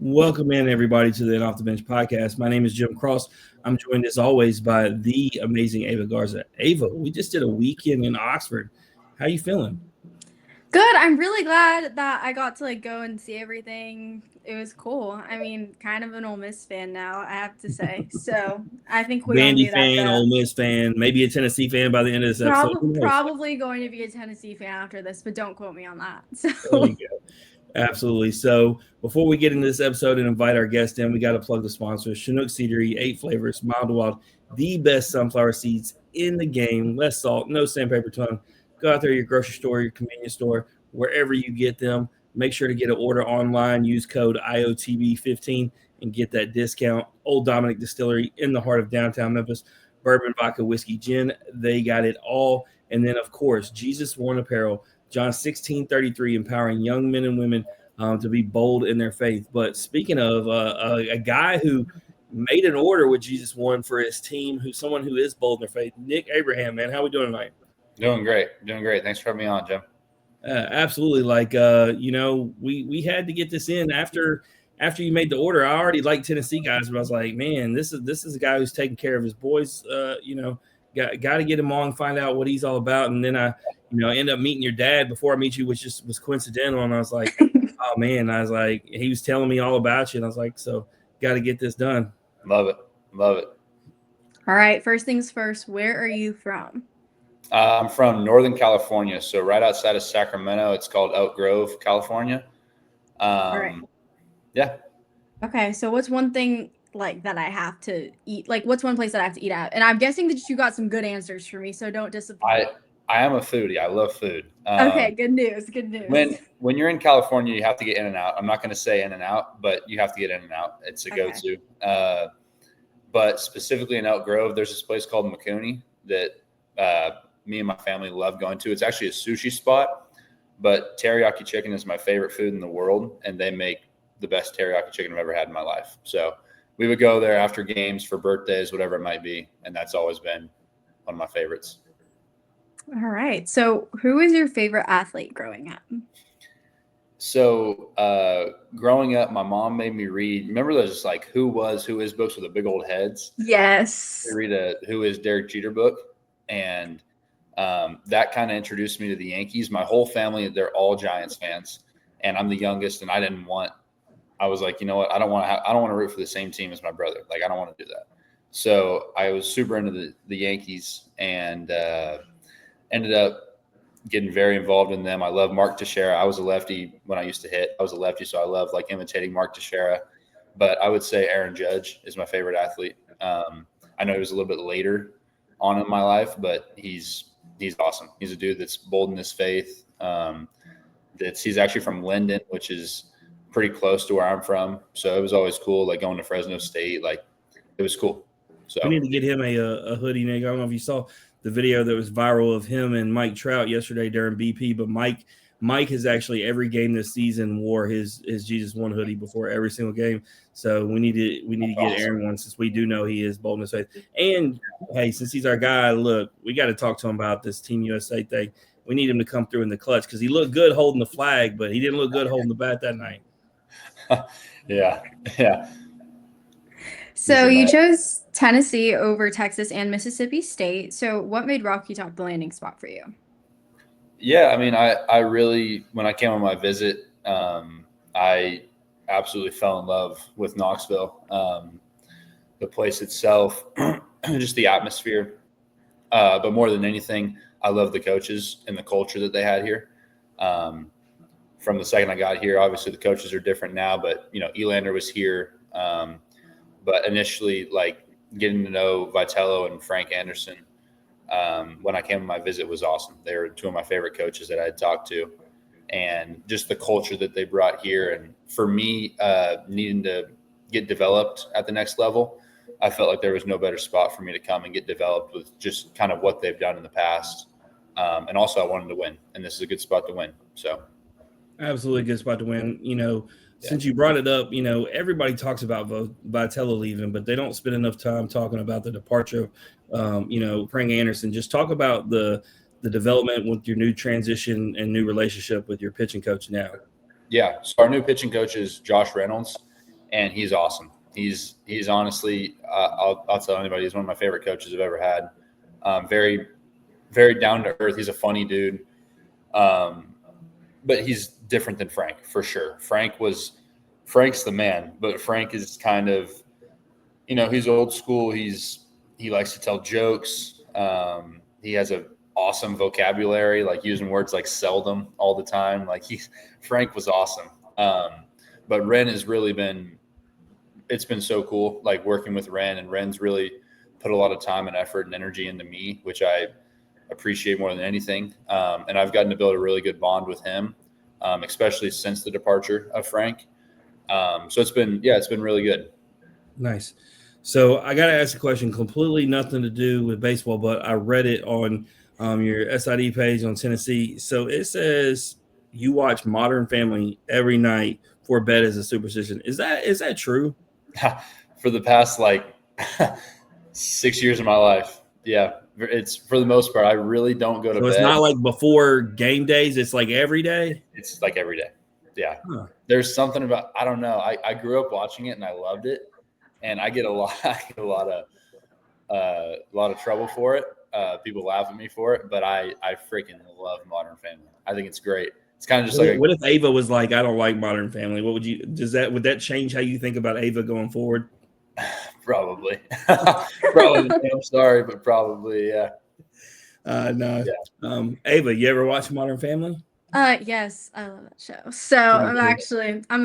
Welcome in, everybody, to the Off the Bench podcast. My name is Jim Cross. I'm joined, as always, by the amazing Ava Garza. Ava, we just did a weekend in Oxford. How you feeling? Good. I'm really glad that I got to go and see everything. It was cool. I mean, kind of an Ole Miss fan now, I have to say. So I think we all Vandy knew that fan, though. Ole Miss fan, maybe a Tennessee fan by the end of this episode. Who knows? Probably going to be a Tennessee fan after this, but don't quote me on that. There you So go. Absolutely. So before we get into this episode and invite our guest in, we got to plug the sponsors. Chinook Seedery, 8 flavors, mild to wild, the best sunflower seeds in the game. Less salt, no sandpaper tongue. Go out there to your grocery store, your convenience store, wherever you get them. Make sure to get an order online. Use code IOTB15 and get that discount. Old Dominic Distillery in the heart of downtown Memphis. Bourbon, vodka, whiskey, gin. They got it all. And then, of course, Jesus Worn Apparel. John 16:33, empowering young men and women to be bold in their faith. But speaking of a guy who made an order with Jesus One for his team, someone who is bold in their faith, Nic Abraham, man, how we doing tonight? Doing great. Thanks for having me on, Jim. Absolutely. We had to get this in after you made the order. I already liked Tennessee guys, but I was like, man, this is a guy who's taking care of his boys. Got to get him on, find out what he's all about, and then I end up meeting your dad before I meet you, which just was coincidental. And I was like, oh man, he was telling me all about you, and I was like, so got to get this done. Love it. All right. First things first. Where are you from? I'm from Northern California, so right outside of Sacramento. It's called Elk Grove, California. All right. Yeah. Okay. So what's one thing that I have to eat? What's one place that I have to eat at? And I'm guessing that you got some good answers for me, so don't disappoint. I am a foodie. I love food. Okay, good news. When you're in California, you have to get In-N-Out. I'm not going to say In-N-Out, but you have to get In-N-Out. It's a go-to. But specifically in Elk Grove, there's this place called McCooney that me and my family love going to. It's actually a sushi spot, but teriyaki chicken is my favorite food in the world, and they make the best teriyaki chicken I've ever had in my life. So we would go there after games, for birthdays, whatever it might be, and that's always been one of my favorites. All right. So who was your favorite athlete growing up? So growing up, my mom made me read, remember those who is books with the big old heads? Yes. I read a Who Is Derek Jeter book, and that kind of introduced me to the Yankees. My whole family, they're all Giants fans, and I'm the youngest, and I was like, you know what? I don't want to root for the same team as my brother. I don't want to do that. So I was super into the Yankees, and ended up getting very involved in them. I love Mark Teixeira. I was a lefty when I used to hit. I was a lefty, so I love imitating Mark Teixeira. But I would say Aaron Judge is my favorite athlete. I know he was a little bit later on in my life, but he's awesome. He's a dude that's bold in his faith. He's actually from Linden, which is pretty close to where I'm from. So it was always cool, going to Fresno State. It was cool. So we need to get him a hoodie, Nick. I don't know if you saw the video that was viral of him and Mike Trout yesterday during BP, but Mike has actually every game this season wore his Jesus One hoodie before every single game. So we need to get Aaron one, since we do know he is bold in his faith. And hey, since he's our guy, look, we got to talk to him about this Team USA thing. We need him to come through in the clutch, because he looked good holding the flag, but he didn't look good holding the bat that night. Yeah. So you chose Tennessee over Texas and Mississippi State. So what made Rocky Top the landing spot for you? Yeah, I mean, I really, when I came on my visit, I absolutely fell in love with Knoxville. The place itself, just the atmosphere. But more than anything, I love the coaches and the culture that they had here. From the second I got here, obviously the coaches are different now, but Elander was here. But initially, getting to know Vitello and Frank Anderson when I came on my visit was awesome. They were two of my favorite coaches that I had talked to, and just the culture that they brought here. And for me, needing to get developed at the next level, I felt like there was no better spot for me to come and get developed with just kind of what they've done in the past. And also I wanted to win, and this is a good spot to win. So absolutely good spot to win. Since you brought it up, everybody talks about Vitello leaving, but they don't spend enough time talking about the departure of, Frank Anderson. Just talk about the development with your new transition and new relationship with your pitching coach now. Yeah. So our new pitching coach is Josh Reynolds. and he's awesome. He's honestly, I'll tell anybody, he's one of my favorite coaches I've ever had. Very, very down to earth. He's a funny dude. But he's different than Frank for sure. Frank's the man, but Frank is kind of, he's old school. He likes to tell jokes. He has a awesome vocabulary, like using words like seldom all the time. Like Frank was awesome. But Ren has really it's been so cool, like working with Ren, and Ren's really put a lot of time and effort and energy into me, which I appreciate more than anything. And I've gotten to build a really good bond with him, especially since the departure of Frank. So it's been really good. Nice. So I got to ask a question, completely nothing to do with baseball, but I read it on your SID page on Tennessee. So it says you watch Modern Family every night for bed as a superstition. Is that true? For the past 6 years of my life. Yeah. It's for the most part, I really don't go to bed. So it's not like before game days. It's like every day. It's like every day. Yeah. Huh. There's something about, I don't know. I grew up watching it and I loved it. And I get a lot of trouble for it. People laugh at me for it, but I freaking love Modern Family. I think it's great. It's kind of just what if Ava was like, I don't like Modern Family? Would that change how you think about Ava going forward? Probably. Probably. I'm sorry, but probably, yeah. No. Yeah. Ava, you ever watch Modern Family? Yes, I love that show. So I'm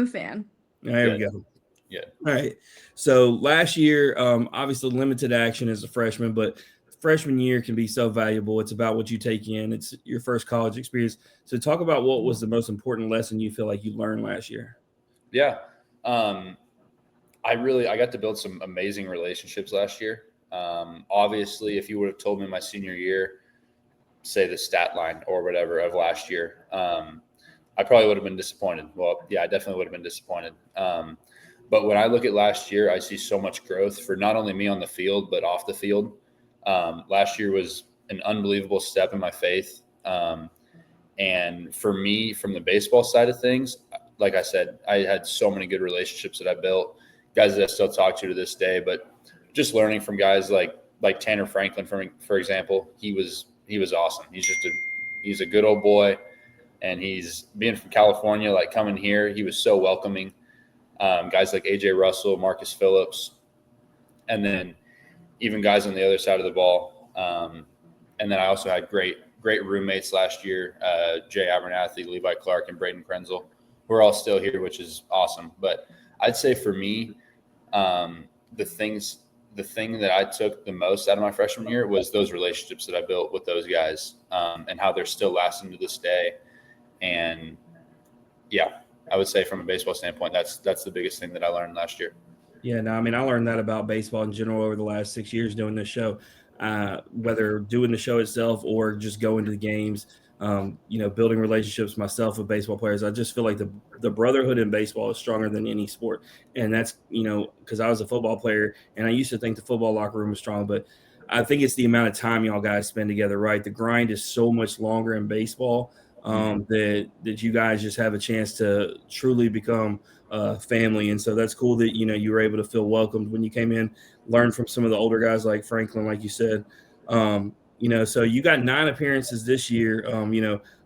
a fan. There we go. Yeah. All right. So last year, obviously limited action as a freshman, but freshman year can be so valuable. It's about what you take in. It's your first college experience. So talk about what was the most important lesson you feel like you learned last year. Yeah. I got to build some amazing relationships last year. Obviously, if you would have told me my senior year, say the stat line or whatever of last year, I probably would have been disappointed. Well, yeah, I definitely would have been disappointed. But when I look at last year, I see so much growth for not only me on the field, but off the field. Last year was an unbelievable step in my faith. And for me, from the baseball side of things, like I said, I had so many good relationships that I built, guys that I still talk to this day, but just learning from guys like Tanner Franklin, for example, he was awesome. He's a good old boy, and he's being from California, like coming here, he was so welcoming. Guys like AJ Russell, Marcus Phillips, and then even guys on the other side of the ball. And then I also had great roommates last year, Nic Abraham, Levi Clark, and Braden Krenzel. We're all still here, which is awesome. But I'd say for me, the thing that I took the most out of my freshman year was those relationships that I built with those guys, and how they're still lasting to this day. And yeah, I would say from a baseball standpoint, that's the biggest thing that I learned last year. Yeah, no, I mean, I learned that about baseball in general over the last 6 years doing this show, whether doing the show itself or just going to the games, building relationships myself with baseball players. I just feel like the brotherhood in baseball is stronger than any sport. And that's, because I was a football player and I used to think the football locker room was strong, but I think it's the amount of time y'all guys spend together, right? The grind is so much longer in baseball that you guys just have a chance to truly become family. And so that's cool that, you were able to feel welcomed when you came in, learn from some of the older guys like Franklin, like you said. So you got 9 appearances this year,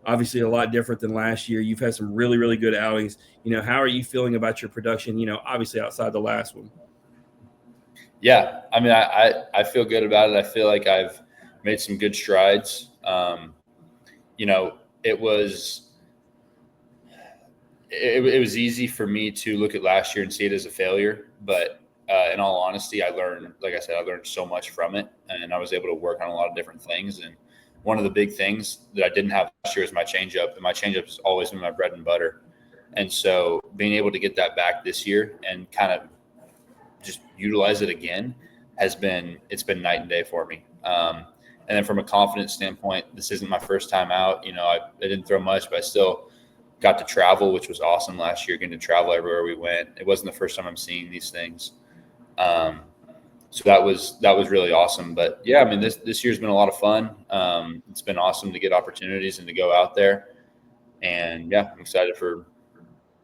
obviously a lot different than last year. You've had some really, really good outings. How are you feeling about your production, obviously outside the last one? Yeah. I mean, I feel good about it. I feel like I've made some good strides. It was easy for me to look at last year and see it as a failure, but in all honesty, I learned so much from it, and I was able to work on a lot of different things. And one of the big things that I didn't have last year is my changeup, and my changeup has always been my bread and butter. And so being able to get that back this year and kind of just utilize it again it's been night and day for me. And then from a confidence standpoint, this isn't my first time out. I didn't throw much, but I still got to travel, which was awesome last year, getting to travel everywhere we went. It wasn't the first time I'm seeing these things. So that was really awesome. But yeah, I mean, this year's been a lot of fun. It's been awesome to get opportunities and to go out there. And yeah, I'm excited for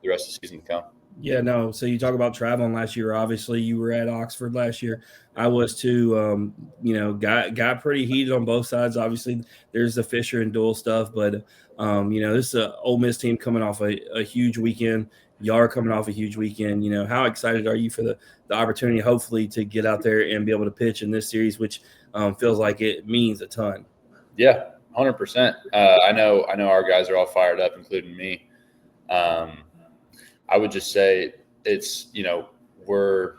the rest of the season to come. Yeah, no. So you talk about traveling last year. Obviously, you were at Oxford last year. I was too. Got pretty heated on both sides. Obviously, there's the Fisher and Dual stuff, but this is a Ole Miss team coming off a huge weekend. Y'all are coming off a huge weekend. How excited are you for the opportunity, hopefully, to get out there and be able to pitch in this series, which feels like it means a ton. Yeah, 100%. I know our guys are all fired up, including me. I would just say it's, we're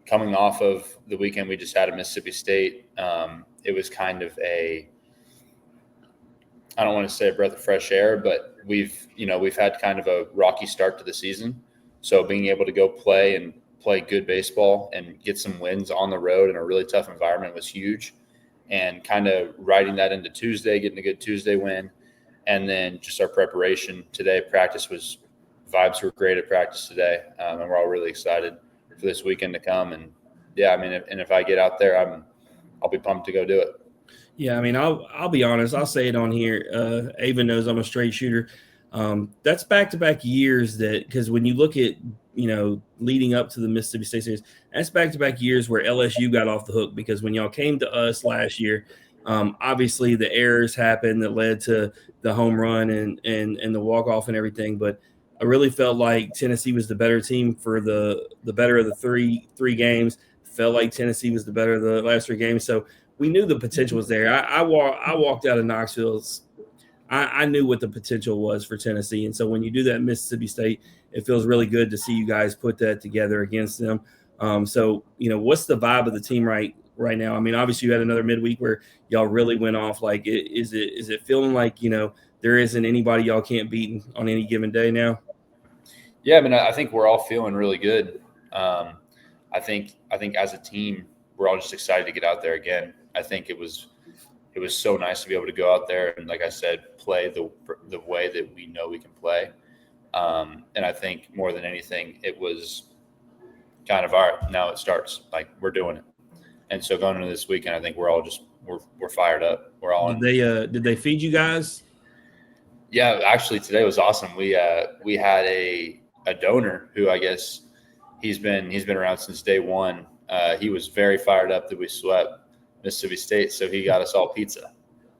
coming off of the weekend we just had at Mississippi State. It was kind of I don't want to say a breath of fresh air, but we've had kind of a rocky start to the season. So being able to go play good baseball and get some wins on the road in a really tough environment was huge. And kind of riding that into Tuesday, getting a good Tuesday win. And then just our preparation today, vibes were great at practice today. And we're all really excited for this weekend to come. And yeah, I mean, if I get out there, I'll be pumped to go do it. Yeah, I mean, I'll be honest. I'll say it on here. Ava knows I'm a straight shooter. That's back-to-back years because when you look at, leading up to the Mississippi State series, that's back-to-back years where LSU got off the hook because when y'all came to us last year, obviously the errors happened that led to the home run and the walk-off and everything. But I really felt like Tennessee was the better team for the better of the three games. Felt like Tennessee was the better of the last 3 games. So we knew the potential was there. I walked out of Knoxville. I knew what the potential was for Tennessee. And so when you do that in Mississippi State, it feels really good to see you guys put that together against them. What's the vibe of the team right now? I mean, obviously you had another midweek where y'all really went off. Like, is it feeling like, there isn't anybody y'all can't beat on any given day now? Yeah, I mean, I think we're all feeling really good. I think as a team, we're all just excited to get out there again. I think it was so nice to be able to go out there and, like I said, play the way that we know we can play. And I think more than anything, it was kind of now it starts. Like, we're doing it. And so going into this weekend, I think we're all just we're fired up. We're all in. Did they feed you guys? Yeah, actually today was awesome. We had a donor who, I guess he's been around since day one. He was very fired up that we swept Mississippi State, so he got us all pizza.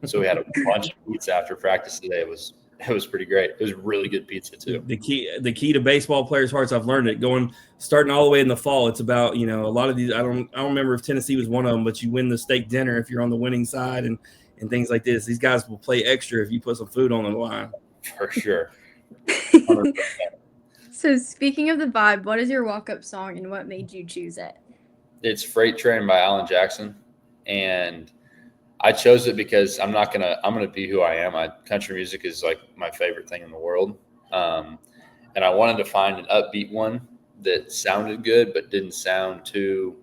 So we had a bunch of pizza after practice today. It was pretty great. It was really good pizza too. The key to baseball players' hearts, I've learned it starting all the way in the fall. It's about, a lot of these. I don't remember if Tennessee was one of them, but you win the steak dinner if you're on the winning side and things like this. These guys will play extra if you put some food on the line. For sure. So speaking of the vibe, what is your walk-up song and what made you choose it? It's Freight Train by Alan Jackson. And I chose it because I'm gonna be who I am. Country music is like my favorite thing in the world. And I wanted to find an upbeat one that sounded good, but didn't sound too,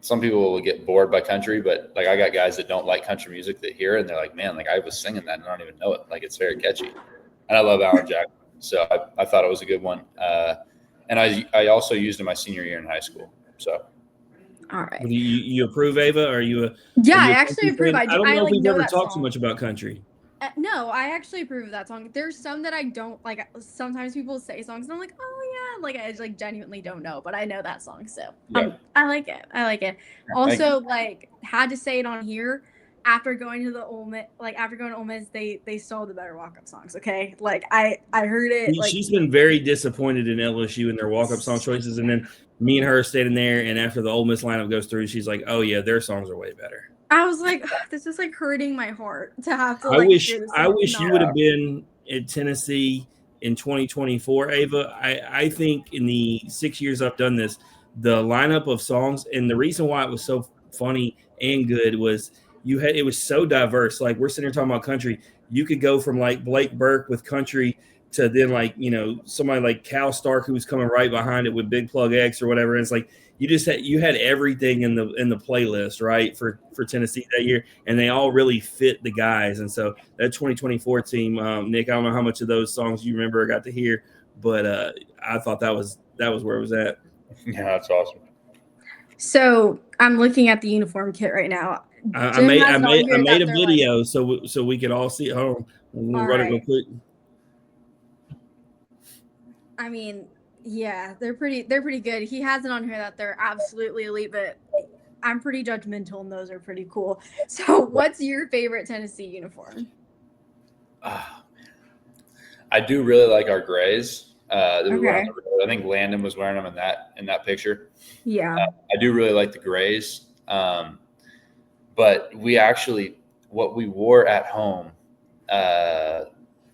some people will get bored by country, but like I got guys that don't like country music that hear it and they're like, man, like I was singing that and I don't even know it. Like, it's very catchy. And I love Alan Jackson. So I thought it was a good one. And I also used it my senior year in high school. So. All right. You approve, Ava? Are you I actually approve. I don't know if we've ever talked too much about country. No, I actually approve of that song. There's some that I don't like. Sometimes people say songs and I'm like, oh yeah, like I just genuinely don't know, but I know that song, so yeah. I like it. Also, had to say it on here. After going to Ole Miss, they stole the better walk-up songs. Okay, like I heard it. She's been very disappointed in LSU and their walk-up song choices, and then me and her standing there, and after the Ole Miss lineup goes through, she's like, "Oh yeah, their songs are way better." I was like, this is like hurting my heart to have to. I wish you would have been at Tennessee in 2024, Ava. I think in the 6 years I've done this, the lineup of songs and the reason why it was so funny and good was. It was so diverse. Like, we're sitting here talking about country. You could go from like Blake Burke with country to then somebody like Cal Stark who was coming right behind it with Big Plug X or whatever. And it's like you had everything in the playlist, right, for Tennessee that year, and they all really fit the guys. And so that 2024 team, Nick, I don't know how much of those songs you remember or got to hear, but I thought that was where it was at. Yeah, that's awesome. So I'm looking at the uniform kit right now. I made a video so we could all see it. Hold on, we'll run it real quick. I mean, yeah, they're pretty good. He has it on here that they're absolutely elite, but I'm pretty judgmental, and those are pretty cool. So, what's your favorite Tennessee uniform? I do really like our grays. Okay. I think Landon was wearing them in that picture. Yeah. I do really like the grays. But we actually, what we wore at home, well,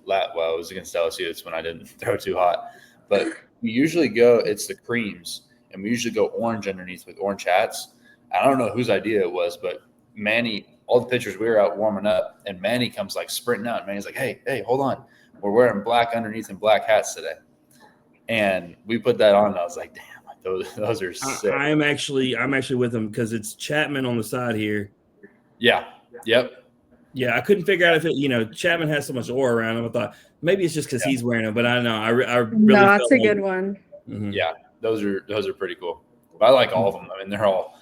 it was against LSU. It's when I didn't throw too hot. But we usually it's the creams, and we usually go orange underneath with orange hats. I don't know whose idea it was, but Manny, all the pictures we were out warming up, and Manny comes like sprinting out. And Manny's like, hey, hold on. We're wearing black underneath and black hats today. And we put that on, and I was like, damn, those are sick. I'm actually with them because it's Chapman on the side here. Yeah. Yep. Yeah, I couldn't figure out if Chapman has so much aura around him. I thought maybe it's just because he's wearing them, but I don't know. I really no, that's a good one. Mm-hmm. Yeah, those are pretty cool. But I like all of them. I mean, they're all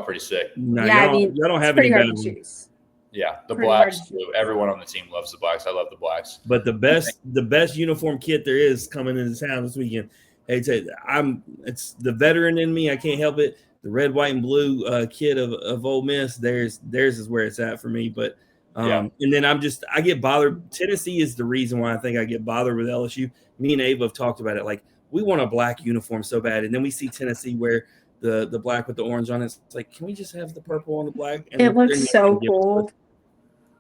pretty sick. No, yeah, y'all don't have any bad ones. Yeah, the blacks too. Everyone on the team loves the blacks. I love the blacks. But the best uniform kit there is coming into town this weekend. Hey, it's the veteran in me. I can't help it. The red, white, and blue kit of Ole Miss. Theirs is where it's at for me. But and then I get bothered. Tennessee is the reason why I think I get bothered with LSU. Me and Abe have talked about it. Like, we want a black uniform so bad, and then we see Tennessee wear the black with the orange on it. It's like, can we just have the purple on the black? And it looks so cool.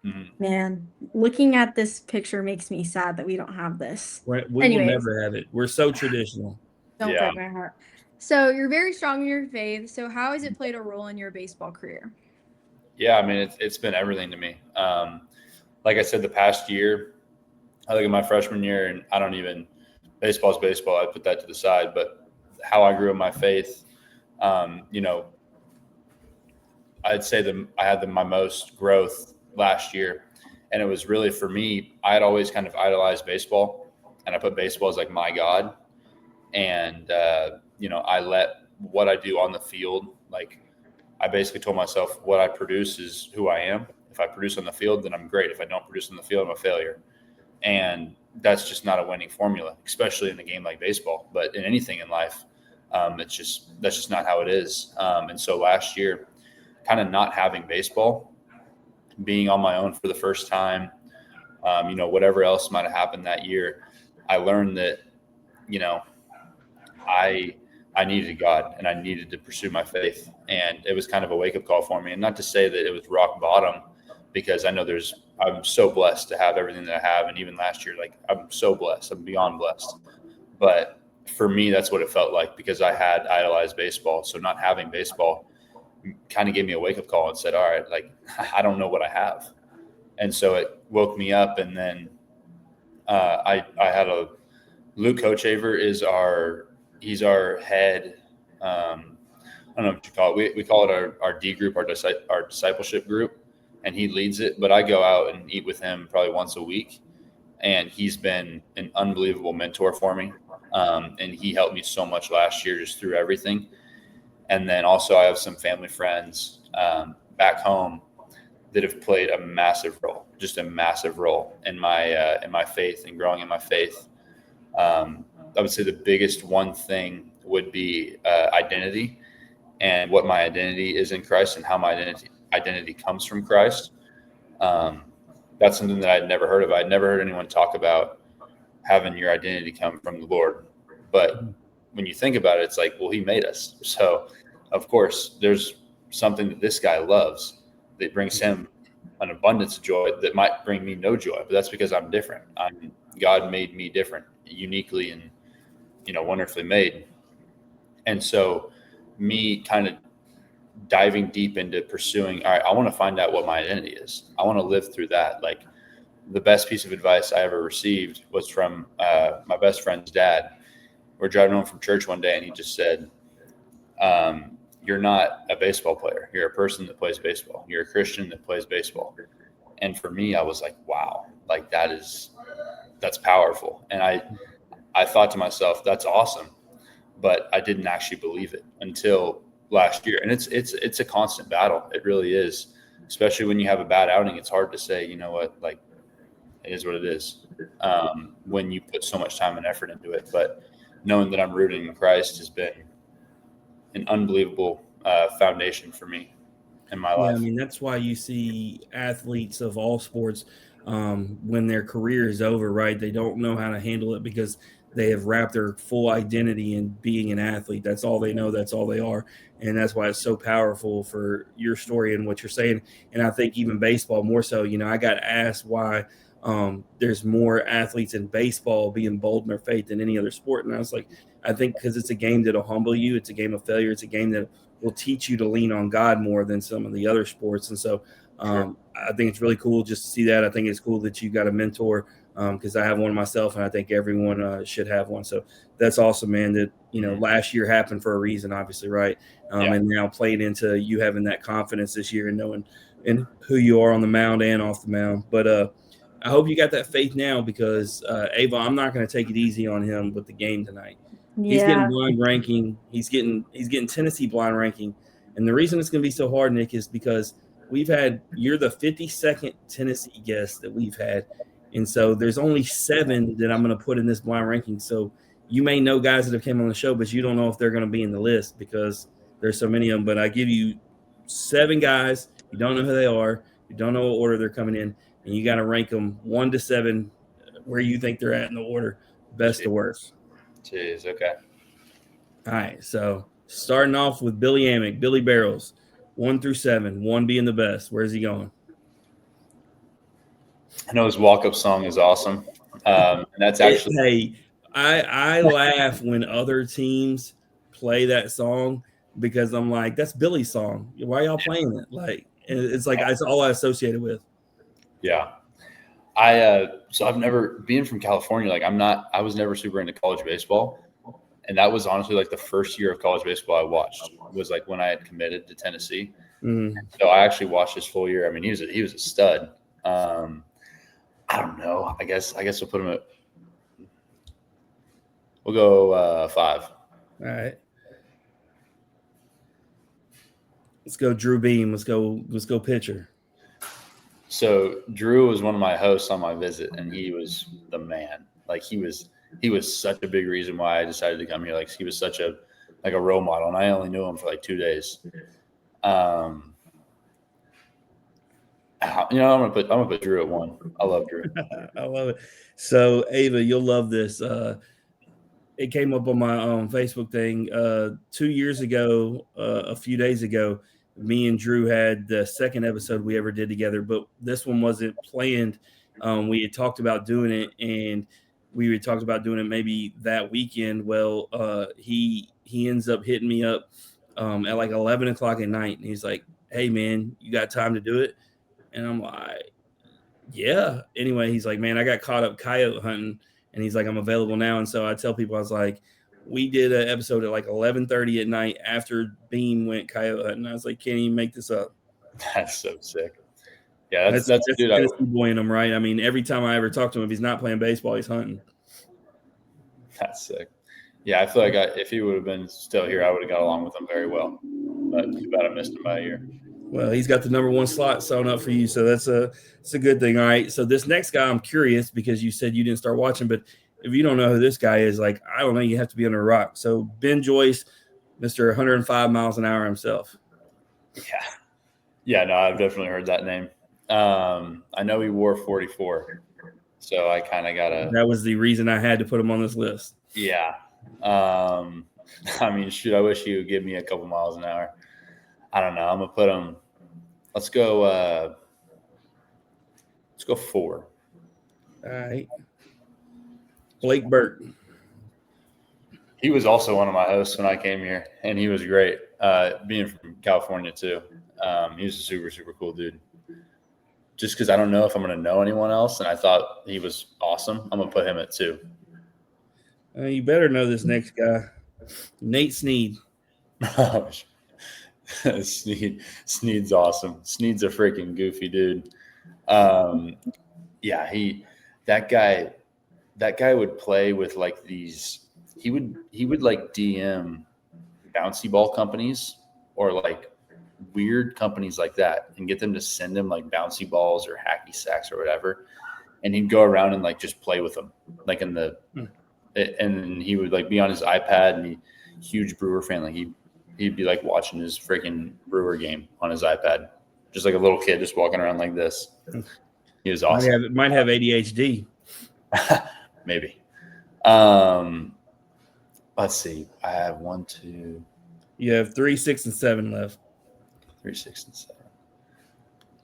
Mm-hmm. Man, looking at this picture makes me sad that we don't have this. We will never have it. We're so traditional. Don't break my heart. So you're very strong in your faith. So how has it played a role in your baseball career? Yeah, I mean, it's been everything to me. Like I said, the past year, I look at my freshman year, and baseball's baseball. I put that to the side. But how I grew in my faith, I'd say I had my most growth last year. And it was really, for me, I had always kind of idolized baseball, and I put baseball as like my God. And, I let what I do on the field, like, I basically told myself what I produce is who I am. If I produce on the field, then I'm great. If I don't produce on the field, I'm a failure. And that's just not a winning formula, especially in a game like baseball, but in anything in life. That's just not how it is. And so last year, kind of not having baseball, being on my own for the first time, whatever else might have happened that year, I learned that, I needed God, and I needed to pursue my faith. And it was kind of a wake-up call for me. And not to say that it was rock bottom, because I know I'm so blessed to have everything that I have. And even last year, like, I'm so blessed. I'm beyond blessed. But for me, that's what it felt like, because I had idolized baseball. So not having baseball kind of gave me a wake-up call and said, all right, like, I don't know what I have. And so it woke me up. And then I had Luke Kochaver he's our head. I don't know what you call it. We call it our D group, our discipleship group, and he leads it. But I go out and eat with him probably once a week, and he's been an unbelievable mentor for me. And he helped me so much last year just through everything. And then also I have some family friends back home that have played a massive role in my faith and growing in my faith. I would say the biggest one thing would be identity, and what my identity is in Christ, and how my identity comes from Christ. That's something that I'd never heard of. I'd never heard anyone talk about having your identity come from the Lord. But when you think about it, it's like, well, he made us. So of course there's something that this guy loves that brings him an abundance of joy that might bring me no joy, but that's because I'm different. God made me different, uniquely and, wonderfully made. And so me kind of diving deep into pursuing, all right, I want to find out what my identity is. I want to live through that. Like, the best piece of advice I ever received was from my best friend's dad. We're driving home from church one day, and he just said, you're not a baseball player. You're a person that plays baseball. You're a Christian that plays baseball. And for me, I was like, wow, like that's powerful. And I thought to myself, that's awesome. But I didn't actually believe it until last year. And it's a constant battle. It really is. Especially when you have a bad outing, it's hard to say, you know what, like, it is what it is, when you put so much time and effort into it. But knowing that I'm rooting in Christ has been an unbelievable foundation for me in my life. I mean, that's why you see athletes of all sports, when their career is over, right? They don't know how to handle it because they have wrapped their full identity in being an athlete. That's all they know. That's all they are. And that's why it's so powerful for your story and what you're saying. And I think even baseball more so, I got asked why there's more athletes in baseball being bold in their faith than any other sport. And I was like, I think because it's a game that'll humble you. It's a game of failure. It's a game that will teach you to lean on God more than some of the other sports. And so I think it's really cool just to see that. I think it's cool that you got a mentor, because I have one myself, and I think everyone should have one. So that's awesome, man, that, last year happened for a reason, obviously, right? And now playing into you having that confidence this year and knowing and who you are on the mound and off the mound. But I hope you got that faith now, because Ava, I'm not going to take it easy on him with the game tonight. He's getting blind ranking. He's getting Tennessee blind ranking. And the reason it's going to be so hard, Nick, is because you're the 52nd Tennessee guest that we've had. And so there's only 7 that I'm going to put in this blind ranking. So you may know guys that have came on the show, but you don't know if they're going to be in the list because there's so many of them. But I give you 7 guys. You don't know who they are. You don't know what order they're coming in. And you got to rank them 1 to 7 where you think they're at in the order, best to worst. Jeez, okay. All right, so starting off with Billy Amick, Billy Barrels, 1 through 7, 1 being the best. Where's he going? I know his walk-up song is awesome. And that's actually Hey, I laugh when other teams play that song because I'm like, that's Billy's song. Why are y'all playing it? Like, it's like it's all I associate it with. Yeah. So I've never, being from California, like I was never super into college baseball. And that was honestly like the first year of college baseball I watched was like when I had committed to Tennessee. Mm-hmm. So I actually watched his full year. I mean, he was a stud. I don't know. I guess we'll put him we'll go 5. All right. Let's go Drew Beam. Let's go pitcher. So Drew was one of my hosts on my visit, and he was the man. Like he was such a big reason why I decided to come here. Like he was such a role model, and I only knew him for like 2 days. I'm gonna put Drew at 1. I love Drew. I love it. So Ava, you'll love this. It came up on my Facebook thing 2 years ago. A few days ago, me and Drew had the second episode we ever did together, but this one wasn't planned. We had talked about doing it, and we had talked about doing it maybe that weekend. Well, he ends up hitting me up at like 11 o'clock at night, and he's like, "Hey man, you got time to do it?" And I'm like, "Yeah." Anyway, he's like, "Man, I got caught up coyote hunting," and he's like, "I'm available now." And so I tell people, I was like, we did an episode at like 11:30 at night after Beam went coyote hunting. I was like, can't even make this up. That's so sick. Yeah, that's dude. Tennessee boy in him, right? I mean, every time I ever talk to him, if he's not playing baseball, he's hunting. That's sick. Yeah, I feel like if he would have been still here, I would have got along with him very well. But too bad I missed him by a year. Well, he's got the number 1 slot sewn up for you, so it's a good thing. All right, so this next guy, I'm curious because you said you didn't start watching, but if you don't know who this guy is, like, I don't know, you have to be under a rock. So Ben Joyce, Mr. 105 miles an hour himself. Yeah, no, I've definitely heard that name. I know he wore 44, so I kind of got That was the reason I had to put him on this list. Yeah. I mean, shoot, I wish he would give me a couple miles an hour. I don't know. I'm going to put him – let's go 4. All right. Blake Burton. He was also one of my hosts when I came here, and he was great. Being from California too, he was a super, super cool dude. Just because I don't know if I'm going to know anyone else, and I thought he was awesome, I'm going to put him at 2. You better know this next guy, Nate Snead. Snead's awesome. Snead's a freaking goofy dude. Yeah, that guy would play with like these. He would like DM bouncy ball companies or like weird companies like that and get them to send him like bouncy balls or hacky sacks or whatever, and he'd go around and like just play with them like in the and he would like be on his iPad, and huge Brewer fan. Like he'd be like watching his freaking Brewer game on his iPad, just like a little kid just walking around like this. He was awesome. Might have ADHD. Maybe. Let's see. I have 1, 2. You have 3, 6, and 7 left. 3, 6, and 7.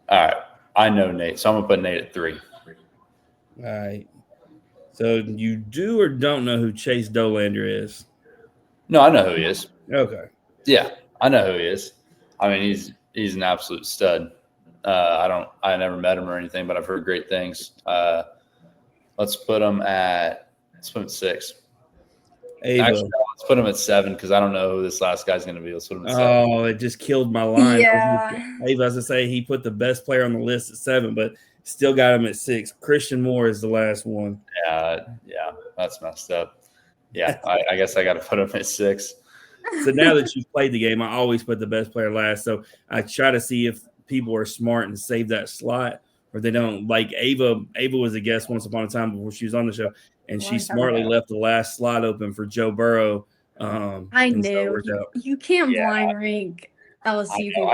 All right. I know Nate, so I'm gonna put Nate at 3. All right. So you do or don't know who Chase Dolander is? No, I know who he is. Okay. Yeah, I know who he is. I mean, he's an absolute stud. I never met him or anything, but I've heard great things. Let's put him at 6. Ava. Actually, no, let's put him at 7 because I don't know who this last guy's going to be. Let's put him at 7. Oh, it just killed my line. Yeah. Ava, as I say, he put the best player on the list at 7, but still got him at 6. Christian Moore is the last one. Yeah, that's messed up. Yeah, I guess I got to put him at 6. So now that you've played the game, I always put the best player last. So I try to see if people are smart and save that slot, or they don't. Like Ava was a guest once upon a time before she was on the show, and she smartly left the last slot open for Joe Burrow. I knew you can't blind rank LSU people,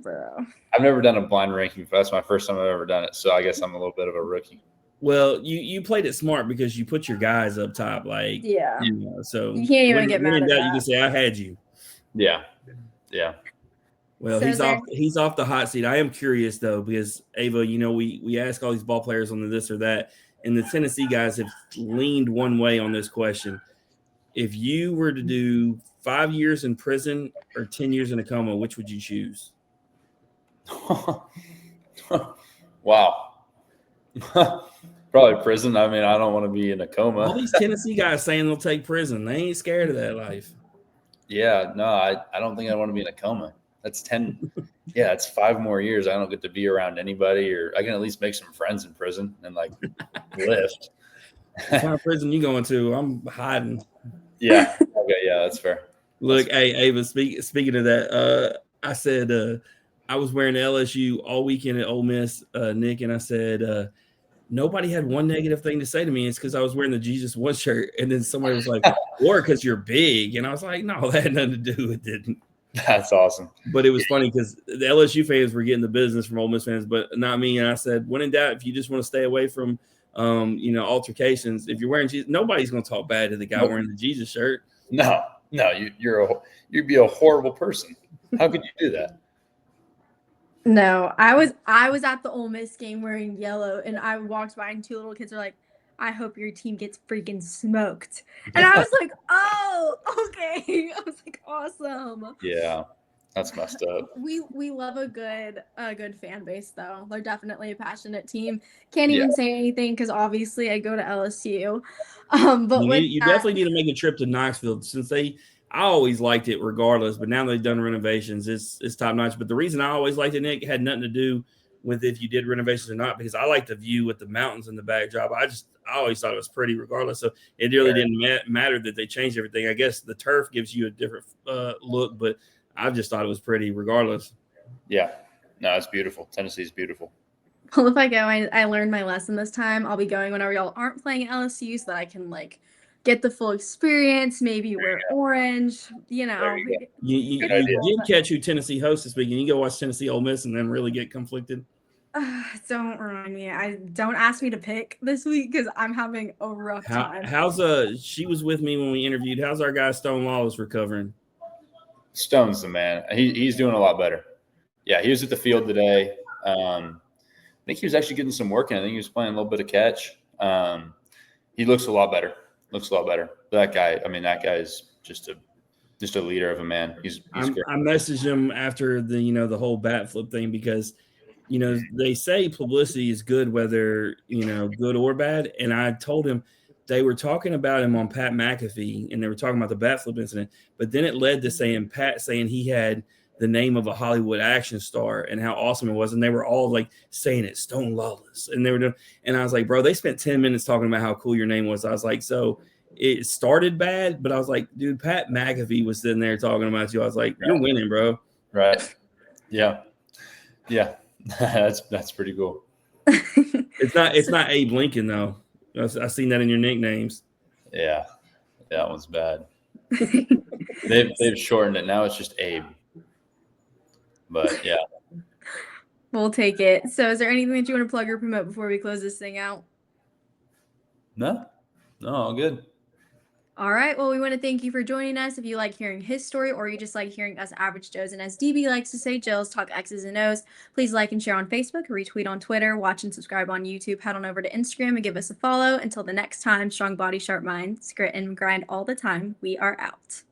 bro. I've never done a blind ranking. That's my first time I've ever done it, so I guess I'm a little bit of a rookie. Well, you played it smart because you put your guys up top, like so you can't even get mad at that. You can say I had you. Yeah. Well, so he's off the hot seat. I am curious though, because Ava, we ask all these ball players on the this or that, and the Tennessee guys have leaned one way on this question. If you were to do 5 years in prison or 10 years in a coma, which would you choose? Wow. Probably prison. I mean, I don't want to be in a coma. All these Tennessee guys saying they'll take prison. They ain't scared of that life. Yeah, no, I don't think I want to be in a coma. That's 10. Yeah, it's 5 more years. I don't get to be around anybody, or I can at least make some friends in prison and like lift. Oh, What kind of prison you going to? I'm hiding. Yeah. Okay. Yeah, that's fair. Look, hey, Ava, speaking of that, I said I was wearing LSU all weekend at Ole Miss, Nick, and I said nobody had one negative thing to say to me. It's because I was wearing the Jesus One shirt, and then somebody was like, or because you're big. And I was like, no, that had nothing to do with it. That's awesome. But it was funny because the LSU fans were getting the business from Ole Miss fans, but not me. And I said, when in doubt, if you just want to stay away from altercations, if you're wearing Jesus, nobody's going to talk bad to the guy wearing the Jesus shirt. No, you'd be a horrible person. How could you do that? No, I was at the Ole Miss game wearing yellow, and I walked by, and 2 little kids are like, "I hope your team gets freaking smoked," and I was like, "Oh, okay." I was like, "Awesome." Yeah, that's messed up. We love a good fan base though. They're definitely a passionate team. Can't even say anything because obviously I go to LSU. But you definitely need to make a trip to Knoxville since I always liked it regardless, but now they've done renovations. It's top notch. But the reason I always liked it, Nick, had nothing to do with if you did renovations or not, because I like the view with the mountains in the backdrop. I always thought it was pretty regardless. So it really didn't matter that they changed everything. I guess the turf gives you a different look, but I just thought it was pretty regardless. Yeah. No, it's beautiful. Tennessee's beautiful. Well, if I go, I learned my lesson this time. I'll be going whenever y'all aren't playing at LSU so that I can get the full experience, maybe wear orange, You did catch who Tennessee hosts this weekend. You go watch Tennessee Ole Miss and then really get conflicted. Don't remind me. Don't ask me to pick this week because I'm having a rough time. She was with me when we interviewed. How's our guy Stone Lawless recovering? Stone's the man. He's doing a lot better. Yeah, he was at the field today. I think he was actually getting some work in. I think he was playing a little bit of catch. He looks a lot better. That guy is just a leader of a man. He's great. I messaged him after the whole bat flip thing because they say publicity is good whether good or bad, and I told him they were talking about him on Pat McAfee and they were talking about the bat flip incident, but then it led to Pat saying he had the name of a Hollywood action star and how awesome it was, and they were all saying it, Stone Lawless, and they were doing, and I was like, bro, they spent 10 minutes talking about how cool your name was. I was like, so it started bad, but I was like, dude, Pat McAfee was sitting there talking about you. I was like, you're winning, bro. Right. Yeah. That's pretty cool. It's not Abe Lincoln though. I seen that in your nicknames. Yeah. that one's bad. They've shortened it. Now it's just Abe. But yeah. We'll take it. So is there anything that you want to plug or promote before we close this thing out? No, all good. All right. Well, we want to thank you for joining us. If you like hearing his story or you just like hearing us average Joes and as DB likes to say, Jills talk X's and O's, please like and share on Facebook, retweet on Twitter, watch and subscribe on YouTube, head on over to Instagram and give us a follow. Until the next time, strong body, sharp mind, grit and grind all the time. We are out.